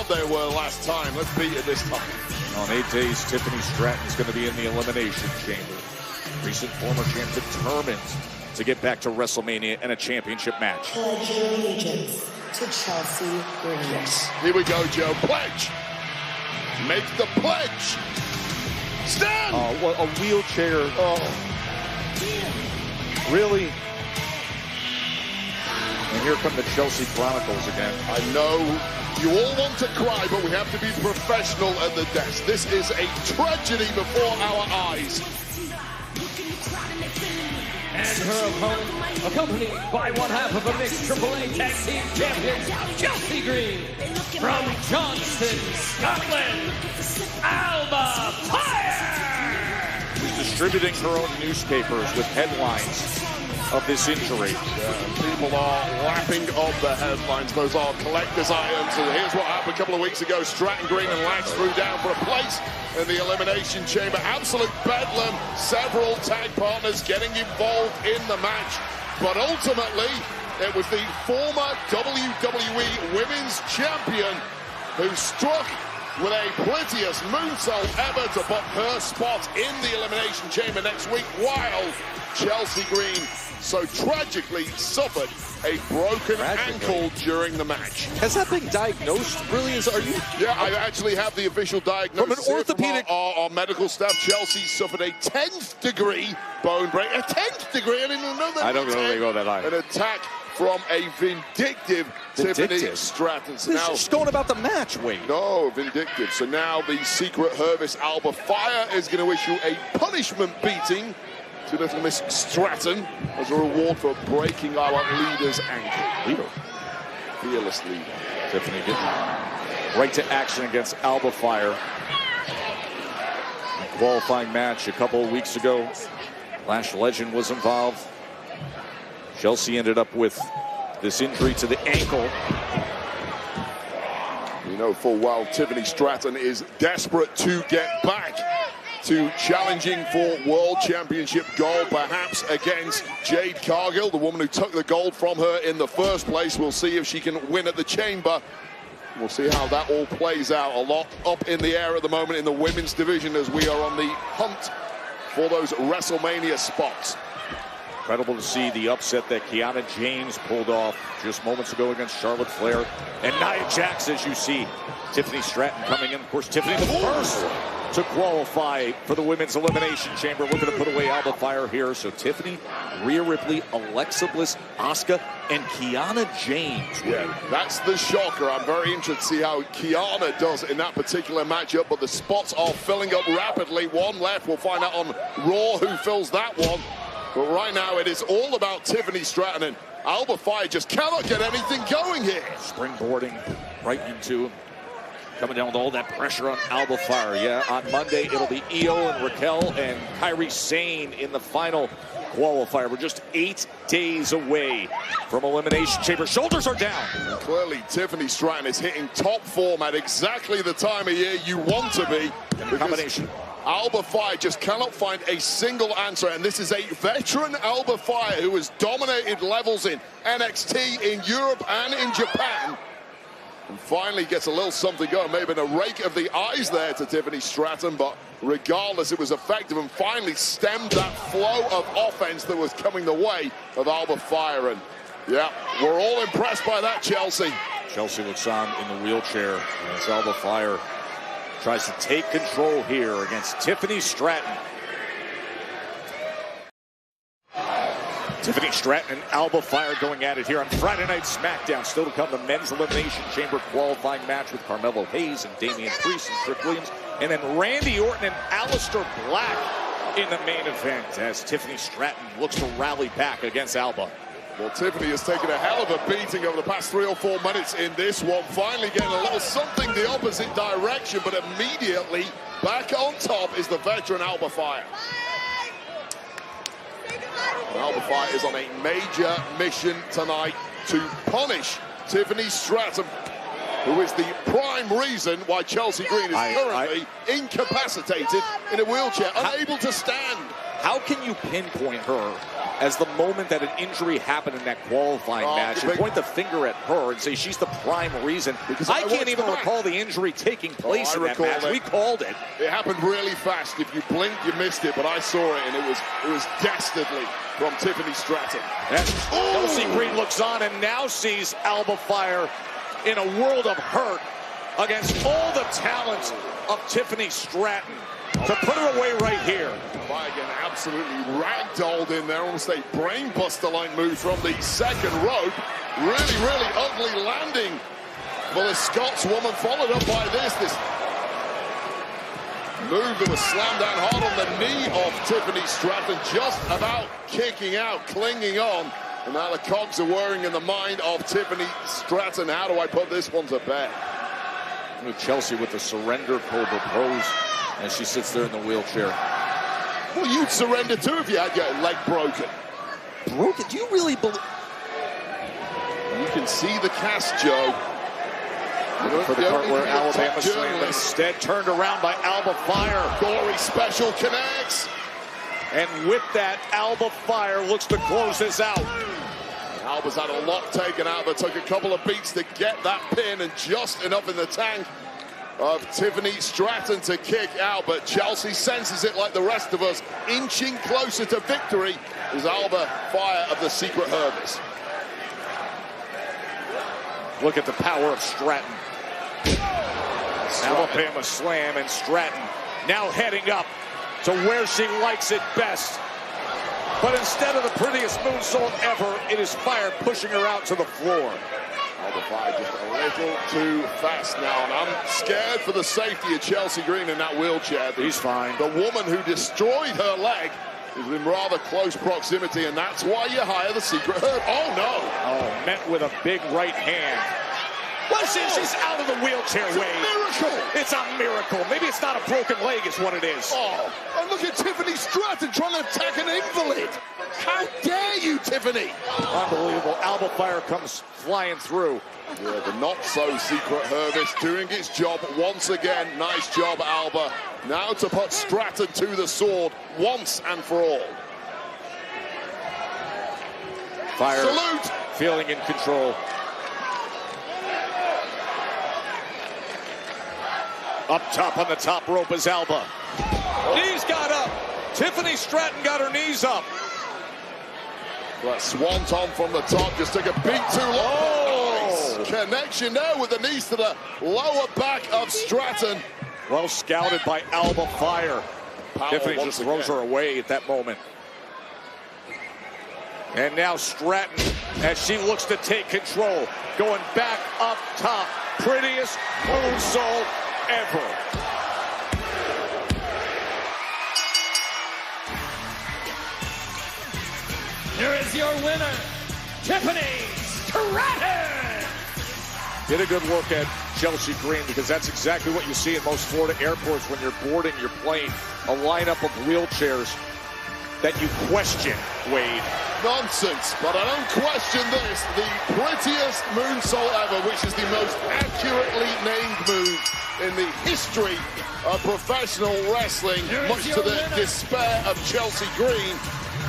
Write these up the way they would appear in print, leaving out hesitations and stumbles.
they were last time. Let's beat it this time. On 8 days, Tiffany Stratton is going to be in the Elimination Chamber. Recent former champ determined to get back to WrestleMania and a championship match. Pledge your allegiance to Chelsea Green. Yes. Here we go, Joe. Pledge. Make the pledge. Stand. Oh, what a wheelchair. Oh. Really? And here come the Chelsea Chronicles again. I know you all want to cry, but we have to be professional at the desk. This is a tragedy before our eyes. And her opponent, accompanied by one half of a mixed AAA Tag Team Champions, Chelsea Green. From Johnston, Scotland, Alba Fyre! She's distributing her own newspapers with headlines of this injury. People are lapping up the headlines. Those are collector's items. And here's what happened a couple of weeks ago. Stratton, Green and Lax threw down for a place in the Elimination Chamber. Absolute bedlam. Several tag partners getting involved in the match. But ultimately, it was the former WWE Women's Champion who struck with a prettiest moonsault ever to book her spot in the Elimination Chamber next week, while Chelsea Green so tragically suffered a broken ankle during the match. Has that been diagnosed? Really? Are you? Yeah, I actually have the official diagnosis. From an orthopedic. Our medical staff. Chelsea suffered a 10th degree bone break. A 10th degree? I didn't know that. I don't know they go that high. An attack from a vindictive Tiffany Stratton. So now, she's going about the match, Wade. No, vindictive. So now the secret Hervis Alba Fyre is going to issue a punishment beating to little Miss Stratton as a reward for breaking our leader's ankle. Leader? Fearless leader. Tiffany getting right to action against Alba Fyre. A qualifying match a couple of weeks ago. Lash Legend was involved. Chelsea ended up with this injury to the ankle. You know full well Tiffany Stratton is desperate to get back to challenging for World Championship gold, perhaps against Jade Cargill, the woman who took the gold from her in the first place. We'll see if she can win at the Chamber. We'll see how that all plays out. A lot up in the air at the moment in the women's division as we are on the hunt for those WrestleMania spots. Incredible to see the upset that Kiana James pulled off just moments ago against Charlotte Flair. And Nia Jax, as you see, Tiffany Stratton coming in. Of course, Tiffany the first to qualify for the Women's Elimination Chamber. Looking to put away Alba Fyre here. So Tiffany, Rhea Ripley, Alexa Bliss, Asuka, and Kiana James. Yeah, that's the shocker. I'm very interested to see how Kiana does in that particular matchup. But the spots are filling up rapidly. One left. We'll find out on Raw who fills that one. But right now, it is all about Tiffany Stratton, and Alba Fyre just cannot get anything going here. Springboarding right into, coming down with all that pressure on Alba Fyre. Yeah, on Monday, it'll be Io and Raquel and Kairi Sane in the final qualifier. We're just 8 days away from Elimination Chamber. Shoulders are down. And clearly, Tiffany Stratton is hitting top form at exactly the time of year you want to be. Combination. Alba Fyre just cannot find a single answer, and this is a veteran Alba Fyre who has dominated levels in NXT, in Europe, and in Japan. And finally gets a little something going. Maybe a rake of the eyes there to Tiffany Stratton, but regardless, it was effective and finally stemmed that flow of offense that was coming the way of Alba Fyre. And yeah, we're all impressed by that, Chelsea. Chelsea looks on in the wheelchair as Alba Fyre tries to take control here against Tiffany Stratton. Tiffany Stratton and Alba Fyre going at it here on Friday Night SmackDown. Still to come, the Men's Elimination Chamber qualifying match with Carmelo Hayes and Damian Priest and Trick Williams. And then Randy Orton and Aleister Black in the main event as Tiffany Stratton looks to rally back against Alba. Well, Tiffany has taken a hell of a beating over the past 3 or 4 minutes in this one. Finally getting a little something the opposite direction, but immediately back on top is the veteran Alba Fyre. Alba Fyre is on a major mission tonight to punish Tiffany Stratton, who is the prime reason why Chelsea Green is currently incapacitated in a wheelchair, unable to stand. How can you pinpoint her as the moment that an injury happened in that qualifying match and point the finger at her and say she's the prime reason. Because I can't even recall the injury taking place in that match. We called it. It happened really fast. If you blinked, you missed it, but I saw it, and it was dastardly from Tiffany Stratton. Chelsea Green looks on and now sees Alba Fyre in a world of hurt against all the talent of Tiffany Stratton. To put her away right here. Again, absolutely ragdolled in there, almost a brainbuster-like move from the second rope. Really, really ugly landing for the Scotswoman, followed up by this move that was slammed down hard on the knee of Tiffany Stratton, just about kicking out, clinging on. And now the cogs are whirring in the mind of Tiffany Stratton. How do I put this one to bed? Chelsea with the surrender cobra pose as she sits there in the wheelchair. Well, you'd surrender too if you had your leg broken. Broken? Do you really believe? You can see the cast, Joe. For the part where Alabama Slam instead turned around by Alba Fyre. Gory special connects. And with that, Alba Fyre looks to close this out. Alba's had a lot taken out, but took a couple of beats to get that pin and just enough in the tank of Tiffany Stratton to kick out. But Chelsea senses it like the rest of us. Inching closer to victory is Alba Fyre of the Secret Herbers. Look at the power of Stratton. Alabama Slam, and Stratton now heading up to where she likes it best. But instead of the prettiest moonsault ever, it is Fyre pushing her out to the floor. Alba Fyre just a little too fast now, and I'm scared for the safety of Chelsea Green in that wheelchair. He's fine. The woman who destroyed her leg is in rather close proximity, and that's why you hire the Secret Herb. Oh, no. Oh, met with a big right hand. Well, she's out of the wheelchair, Wade. Miracle. It's a miracle. Maybe it's not a broken leg is what it is. Oh, and look at Tiffany Stratton trying to attack an invalid. How dare you, Tiffany? Unbelievable. Alba Fyre comes flying through. Yeah, the not-so-secret Herbist doing its job once again. Nice job, Alba. Now to put Stratton to the sword once and for all. Fyre salute. Feeling in control. Up top on the top rope is Alba. Knees got up. Tiffany Stratton got her knees up. Well, swanton from the top just took a beat too long. Oh! Nice connection there with the knees to the lower back of Stratton. Well scouted by Alba Fyre. Power Tiffany just throws her away at that moment. And now Stratton, as she looks to take control, going back up top. Prettiest moonsault ever. Here is your winner, Tiffany Stratton. Get a good look at Chelsea Green, because that's exactly what you see in most Florida airports when you're boarding your plane. A lineup of wheelchairs that you question, Wade. Nonsense, but I don't question this. The prettiest moonsault ever, which is the most accurately named move in the history of professional wrestling, much to the despair of Chelsea Green.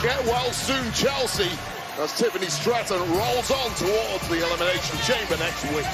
Get well soon, Chelsea, as Tiffany Stratton rolls on towards the Elimination Chamber next week.